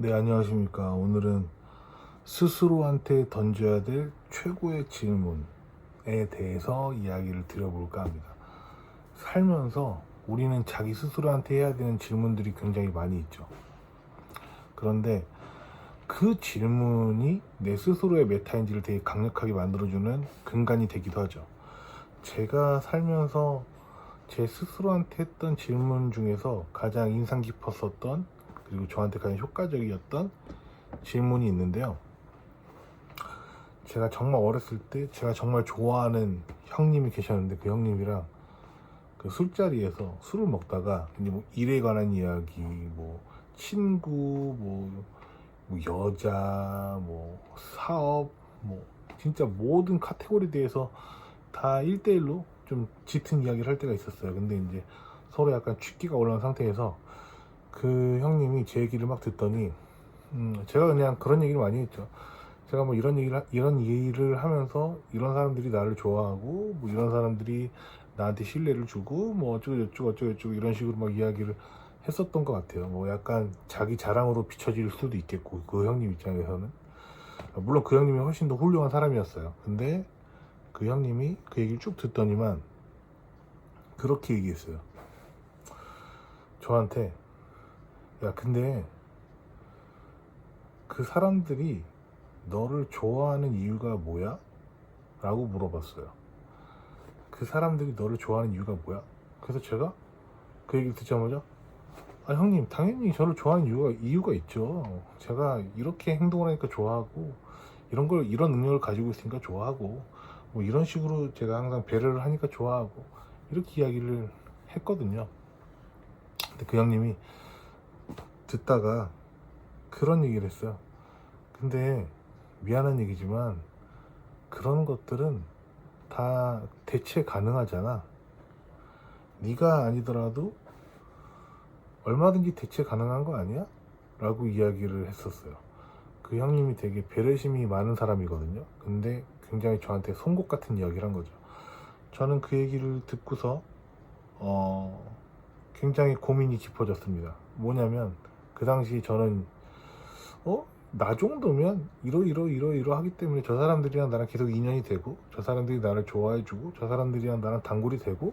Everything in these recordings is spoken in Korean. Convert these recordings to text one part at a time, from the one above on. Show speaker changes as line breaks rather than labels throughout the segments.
네, 안녕하십니까. 오늘은 스스로한테 던져야 될 최고의 질문에 대해서 이야기를 드려볼까 합니다. 살면서 우리는 자기 스스로한테 해야 되는 질문들이 굉장히 많이 있죠. 그런데 그 질문이 내 스스로의 메타인지를 되게 강력하게 만들어주는 근간이 되기도 하죠. 제가 살면서 제 스스로한테 했던 질문 중에서 가장 인상 깊었었던, 그리고 저한테 가장 효과적이었던 질문이 있는데요. 제가 정말 어렸을 때 제가 정말 좋아하는 형님이 계셨는데, 그 형님이랑 그 술자리에서 술을 먹다가 이제 뭐 일에 관한 이야기, 뭐 친구, 뭐 여자, 뭐 사업, 뭐 진짜 모든 카테고리에 대해서 다 1대1로 좀 짙은 이야기를 할 때가 있었어요. 근데 이제 서로 약간 취기가 올라온 상태에서 그 형님이 제 얘기를 막 듣더니 제가 그냥 그런 얘기를 많이 했죠. 제가 뭐 이런 얘기를 하면서 이런 사람들이 나를 좋아하고, 뭐 이런 사람들이 나한테 신뢰를 주고, 뭐 어쩌고 이런 식으로 막 이야기를 했었던 것 같아요. 뭐 약간 자기 자랑으로 비춰질 수도 있겠고, 그 형님 입장에서는. 물론 그 형님이 훨씬 더 훌륭한 사람이었어요. 근데 그 형님이 그 얘기를 쭉 듣더니만 그렇게 얘기했어요. 저한테, 야, 근데 그 사람들이 너를 좋아하는 이유가 뭐야? 라고 물어봤어요. 그 사람들이 너를 좋아하는 이유가 뭐야? 그래서 제가 그 얘기를 듣자마자, 아, 형님, 당연히 저를 좋아하는 이유가 있죠. 제가 이렇게 행동을 하니까 좋아하고, 이런 능력을 가지고 있으니까 좋아하고, 뭐 이런 식으로 제가 항상 배려를 하니까 좋아하고, 이렇게 이야기를 했거든요. 근데 그 형님이 듣다가 그런 얘기를 했어요. 근데 미안한 얘기지만 그런 것들은 다 대체 가능하잖아. 네가 아니더라도 얼마든지 대체 가능한 거 아니야? 라고 이야기를 했었어요. 그 형님이 되게 배려심이 많은 사람이거든요. 근데 굉장히 저한테 송곳 같은 이야기를 한 거죠. 저는 그 얘기를 듣고서 굉장히 고민이 깊어졌습니다. 뭐냐면, 그 당시 저는 나 정도면 이러 하기 때문에 저 사람들이랑 나랑 계속 인연이 되고, 저 사람들이 나를 좋아해주고, 저 사람들이랑 나랑 단골이 되고,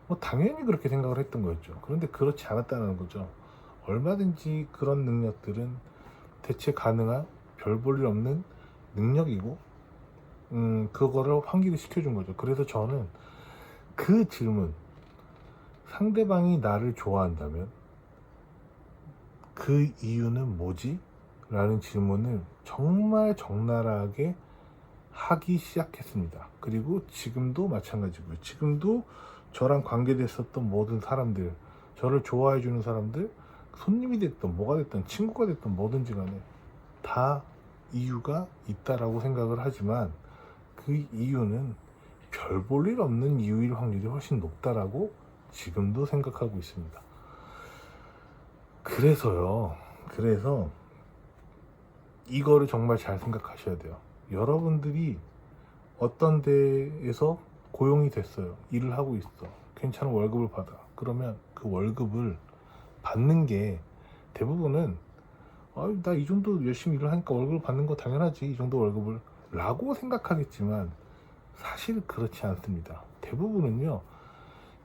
뭐 당연히 그렇게 생각을 했던 거였죠. 그런데 그렇지 않았다는 거죠. 얼마든지 그런 능력들은 대체 가능한, 별 볼 일 없는 능력이고, 그거를 환기를 시켜준 거죠. 그래서 저는 그 질문, 상대방이 나를 좋아한다면 그 이유는 뭐지? 라는 질문을 정말 적나라하게 하기 시작했습니다. 그리고 지금도 마찬가지고요. 지금도 저랑 관계됐었던 모든 사람들, 저를 좋아해주는 사람들, 손님이 됐든 뭐가 됐든 친구가 됐든 뭐든지 간에 다 이유가 있다라고 생각을 하지만, 그 이유는 별 볼 일 없는 이유일 확률이 훨씬 높다라고 지금도 생각하고 있습니다. 그래서 이거를 정말 잘 생각하셔야 돼요. 여러분들이 어떤 데에서 고용이 됐어요. 일을 하고 있어. 괜찮은 월급을 받아. 그러면 그 월급을 받는 게 대부분은, 나 이 정도 열심히 일을 하니까 월급을 받는 거 당연하지, 이 정도 월급을, 라고 생각하겠지만 사실 그렇지 않습니다. 대부분은요,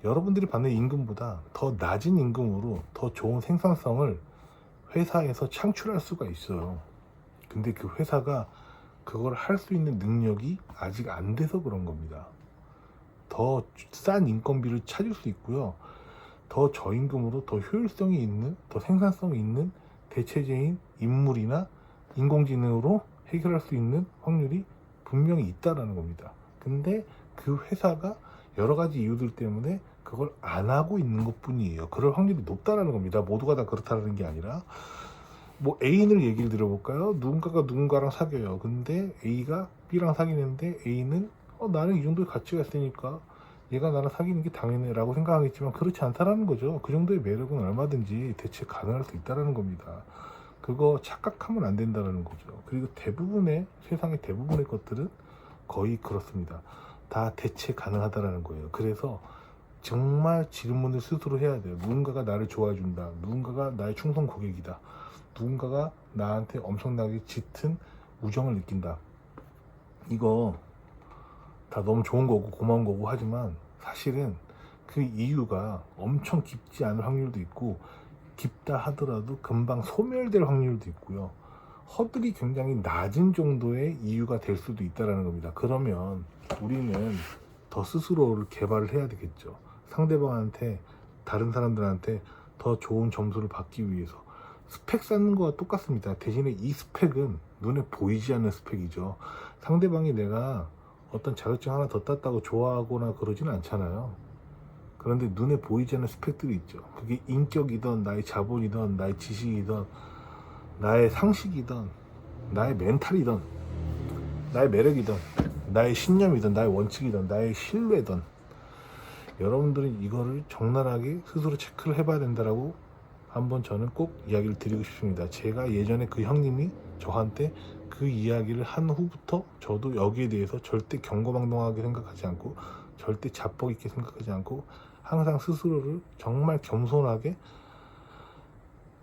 여러분들이 받는 임금보다 더 낮은 임금으로 더 좋은 생산성을 회사에서 창출할 수가 있어요. 근데 그 회사가 그걸 할 수 있는 능력이 아직 안 돼서 그런 겁니다. 더 싼 인건비를 찾을 수 있고요. 더 저임금으로 더 효율성이 있는, 더 생산성이 있는 대체제인 인물이나 인공지능으로 해결할 수 있는 확률이 분명히 있다라는 겁니다. 근데 그 회사가 여러 가지 이유들 때문에 그걸 안 하고 있는 것 뿐이에요. 그럴 확률이 높다라는 겁니다. 모두가 다 그렇다는 게 아니라, 뭐 A인을 얘기를 들어볼까요? 누군가가 누군가랑 사귀어요. 근데 A가 B랑 사귀는데 A는 나는 이 정도의 가치가 있으니까 얘가 나랑 사귀는 게 당연해 라고 생각하겠지만, 그렇지 않다라는 거죠. 그 정도의 매력은 얼마든지 대체 가능할 수 있다는 겁니다. 그거 착각하면 안 된다는 거죠. 그리고 세상의 대부분의 것들은 거의 그렇습니다. 다 대체 가능하다는 거예요. 그래서 정말 질문을 스스로 해야 돼요. 누군가가 나를 좋아해 준다. 누군가가 나의 충성 고객이다. 누군가가 나한테 엄청나게 짙은 우정을 느낀다. 이거 다 너무 좋은 거고 고마운 거고 하지만 사실은 그 이유가 엄청 깊지 않을 확률도 있고 깊다 하더라도 금방 소멸될 확률도 있고요. 허들이 굉장히 낮은 정도의 이유가 될 수도 있다는 겁니다. 그러면 우리는 더 스스로를 개발을 해야 되겠죠. 상대방한테, 다른 사람들한테 더 좋은 점수를 받기 위해서 스펙 쌓는 거와 똑같습니다. 대신에 이 스펙은 눈에 보이지 않는 스펙이죠. 상대방이 내가 어떤 자격증 하나 더 땄다고 좋아하거나 그러지는 않잖아요. 그런데 눈에 보이지 않는 스펙들이 있죠. 그게 인격이든 나의 자본이든 나의 지식이든 나의 상식이든 나의 멘탈이든 나의 매력이든 나의 신념이든 나의 원칙이든 나의 신뢰든 여러분들은 이거를 적나라하게 스스로 체크를 해봐야 된다라고 한번 저는 꼭 이야기를 드리고 싶습니다. 제가 예전에 그 형님이 저한테 그 이야기를 한 후부터 저도 여기에 대해서 절대 경거망동하게 생각하지 않고 절대 자뻑 있게 생각하지 않고 항상 스스로를 정말 겸손하게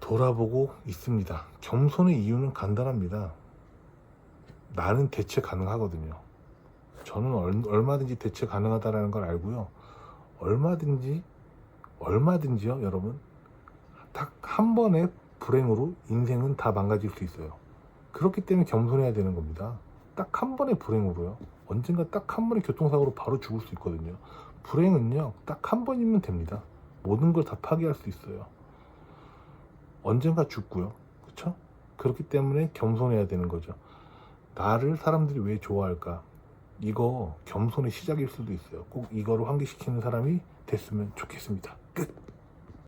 돌아보고 있습니다. 겸손의 이유는 간단합니다. 나는 대체 가능하거든요. 저는 얼마든지 대체 가능하다는 걸 알고요. 얼마든지요, 여러분. 딱 한 번의 불행으로 인생은 다 망가질 수 있어요. 그렇기 때문에 겸손해야 되는 겁니다. 딱 한 번의 불행으로요. 언젠가 딱 한 번의 교통사고로 바로 죽을 수 있거든요. 불행은요, 딱 한 번이면 됩니다. 모든 걸 다 파괴할 수 있어요. 언젠가 죽고요. 그쵸? 그렇기 때문에 겸손해야 되는 거죠. 나를 사람들이 왜 좋아할까? 이거 겸손의 시작일 수도 있어요. 꼭 이거를 환기시키는 사람이 됐으면 좋겠습니다.